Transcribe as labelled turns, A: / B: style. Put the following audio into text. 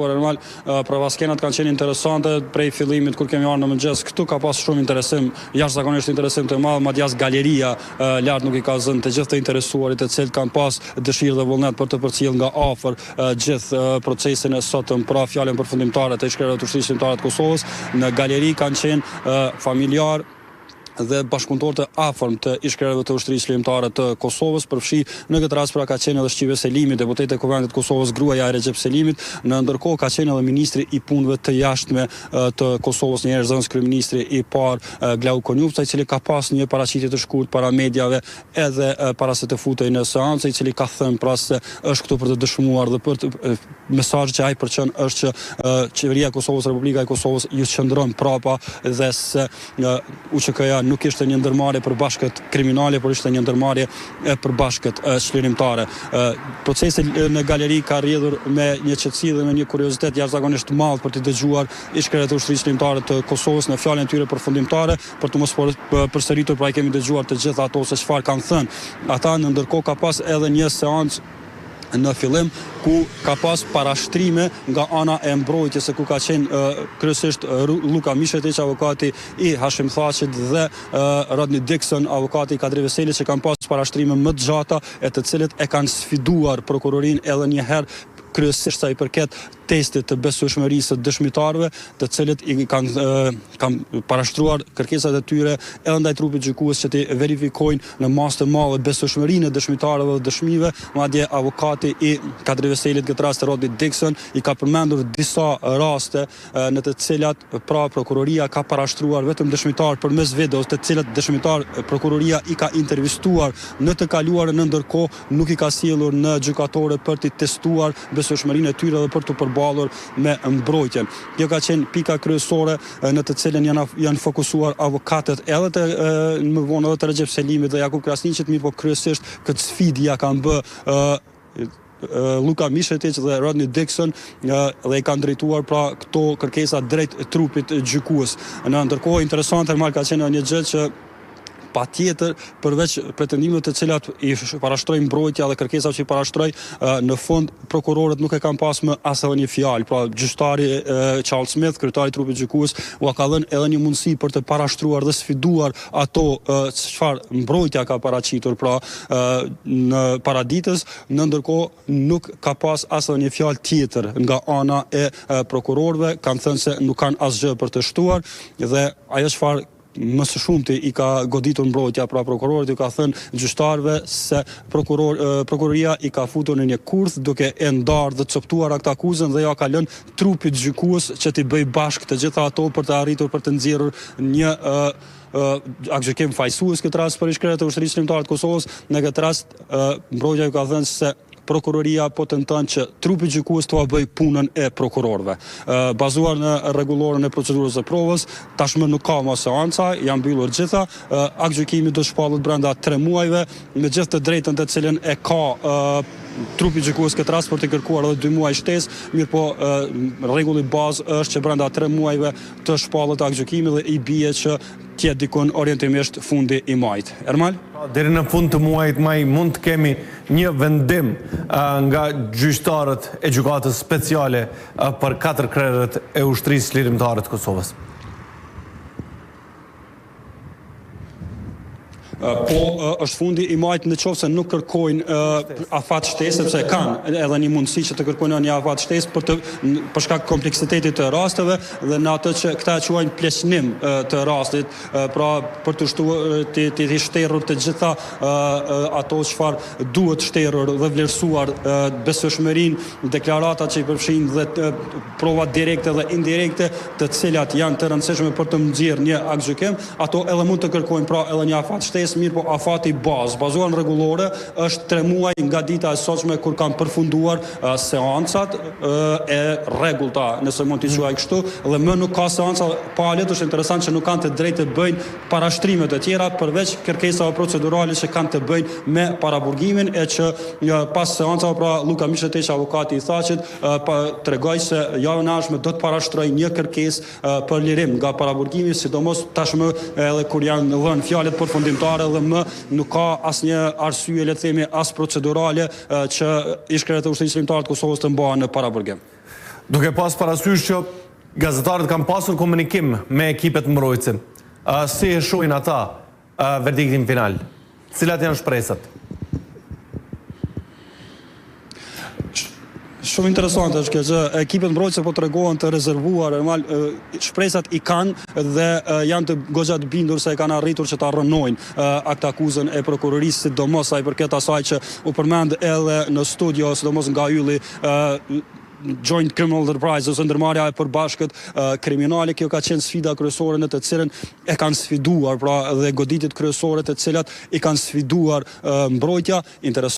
A: Normal, pravaskenat kanë qenë interesante prej fillimit kur kemi ardhur në mëngjes. Këtu ka pas shumë interesim, jashtëzakonisht interesim të madh, madje as galeria lart nuk i ka zënë të gjithë të interesuarit, të cilët kanë pas dëshirë dhe vullnet për të përcjellë nga afër gjithë procesin e sotëm, pra fjalën përfundimtare të ish-kryetarëve të Ushtrisë Shqiptare të Kosovës. Në galeri kanë qenë familjar dhe bashkëpunëtor të afërm të ish-kryetarëve të Ushtrisë Shqiptare të Kosovës, përfshi në këtë rast pra ka qenë edhe Shqive Selimi, deputeti e Kuvendit të Kosovës, gruaja e Recep Selimit, në ndërkohë ka qenë edhe ministri i punëve të jashtme të Kosovës, një herë zënës kryeministri i parë Glau Konjupca, i cili ka pas një paraqitje të shkurt para mediave edhe para se të futej në seancë, i cili ka thënë pra se është këtu për të dëshmuar dhe për të mesazhi që ai përçon është që qeveria e Kosovës, Republika e Kosovës ju qëndron prapa dhe se UÇK-ja nuk ishte një ndërmarrje për bashkët kriminale, por ishte një ndërmarrje për bashkët çlirimtare. Procesi në galeri ka rrjedhur me një qetësi dhe me një kuriozitet jashtëzakonisht të madh për të dëgjuar ish-kryetarët e Ushtrisë Shqiptare të Kosovës në fjalën e tyre përfundimtare, për të mos përsëritur, pra kemi dëgjuar të gjitha ato se çfarë kanë thënë. Ata në ndërkohë ka pas edhe një seancë në fillim ku ka pas parashtrime nga ana e mbrojtjes, ku ka qenë kryesisht Luka Mishetić, avokati i Hashim Thaqit, dhe Rodney Dixon, avokati i Kadri Veselit, që kanë pas parashtrime më të gjata e të cilët e kanë sfiduar prokurorinë edhe një herë, kryesisht sa i përket testit të besueshmërisë të dëshmitarëve, të cilët i kanë parashtruar kërkesat e tyre edhe ndaj trupit gjykues që të verifikojnë në masë të madhe besueshmërinë e dëshmitarëve dhe dëshmive. Madje avokati i Kadri Veselit, këtë rast Rodney Dixon, i ka përmendur disa raste në të cilat pra prokuroria ka parashtruar vetëm dëshmitar përmes videos, të cilat dëshmitar prokuroria i ka intervistuar në të kaluarën, në ndërkohë nuk i ka sjellur në gjykatore për të testuar besueshmërinë e tyre dhe për të përballur me mbrojtjen. Kjo ka qenë pika kryesore në të cilën janë fokusuar avokatët edhe të më vonë edhe të Recep Selimit dhe Jakub Krasniqit, mirë po kryesisht këtë sfidë ja kanë bë Luka Mishetić dhe Rodney Dixon dhe i kanë drejtuar pra këto kërkesa drejt trupit gjykues. Në ndërkohë interesante ka qenë një gjë që patjetër, përveç pretendimeve të cilat i parashtroi mbrojtja dhe kërkesat që i parashtroi, në fund prokurorët nuk e kanë pas më as edhe një fjalë. Pra gjyqtari Charles Smith, kryetari i trupit gjykues, u ka dhënë edhe një mundësi për të parashtruar dhe sfiduar ato çfarë mbrojtja ka paraqitur pra në paraditës, në ndërkohë nuk ka pas as edhe një fjalë tjetër nga ana e prokurorëve, kanë thënë se nuk kanë asgjë për të shtuar dhe ajo çfarë më së shumti i ka goditur mbrojtja, pra prokurorët i ka thënë gjyqtarëve se prokuroria i ka futur në një kurth duke e ndarë dhe coptuar akt akuzën dhe ja ka lënë trupit gjykues që t'i bëj bashkë të gjitha ato për të arritur për të nxjerrur një aktgjykim fajsues, këtë rast për ish-kryetarët e Ushtrisë Shqiptare të Kosovës. Në këtë rast mbrojtja ju ka thënë se prokuroria po tenton që trupi gjykues t'ua bëj punën e prokurorëve. Bazuar në rregulloren e procedurës së provës, tashmë nuk ka më seanca, janë mbyllur gjitha, aktgjykimi do shpallet brenda 3 muajve, me gjithë të drejtën të cilën e ka trupi gjykues këtë rast për të kërkuar edhe 2 muaj shtesë, mirë po rregulli bazë është që brenda 3 muajve të shpallet aktgjykimi dhe i bie që tjetë dikon orientimisht fundi i majt. Ermal?
B: Deri në fund të muajit maj mund të kemi një vendim nga gjyqtarët e gjykatës speciale për 4 krerët e Ushtrisë Lirimtare të Kosovës.
A: Po është fundi i majt në qoftë se nuk kërkojnë afat shtesë, sepse kanë edhe një mundësi që të kërkojnë një afat shtesë për shkak kompleksitetit të rasteve dhe në atë që këta quajnë pleqnim të rastit, pra për të të shterur të gjitha ato çfarë duhet shterur dhe vlerësuar besueshmërinë, deklaratat që i përfshin dhe provat direkte dhe indirekte, të cilat janë të rëndësishme për të nxjerrë një aktgjykim, ato edhe mund të kërkojnë pra edhe një afat shtesë. Mirë po afati bazuar në rregullore është 3 muaj nga dita e sotshme kur kanë përfunduar seancat e rregullta, nëse mund t'i quaj kështu, dhe më nuk ka seanca palet. Është interesant që nuk kanë të drejtë të bëjnë parashtrime të tjera përveç kërkesave procedurale që kanë të bëjnë me paraburgimin, e që pas seancave pra Luka Mishetić, avokati i Thaqit, tregoi se javën e ardhshme do të parashtrojë një kërkesë për lirim nga paraburgimi, sidomos tashmë edhe kur janë dhënë fjalët përfundimtare dhe më nuk ka asnjë arsye, le të themi, as procedurale që ish-kryetarët e Ushtrisë Shqiptare të Kosovës të mbahen në paraburgim.
B: Duke pas parasysh që gazetarët kanë pasur komunikim me ekipet mbrojtëse, si e shohin ata verdiktin final? Cilat janë shpresat?
A: Shumë interesante është kjo që ekipet mbrojtëse po tregohen të rezervuar, shpresat i kanë dhe janë të goxha të bindur se e kanë arritur që ta rrënojnë aktakuzën e prokurorisë, sidomos sa i përket asaj që u përmend edhe në studio, sidomos nga ylli Joint Criminal Enterprise ose ndërmarrja e përbashkët kriminale. Kjo ka qenë sfida kryesore në të cilën e kanë sfiduar, pra dhe goditjet kryesore të cilat i kanë sfiduar mbrojtja.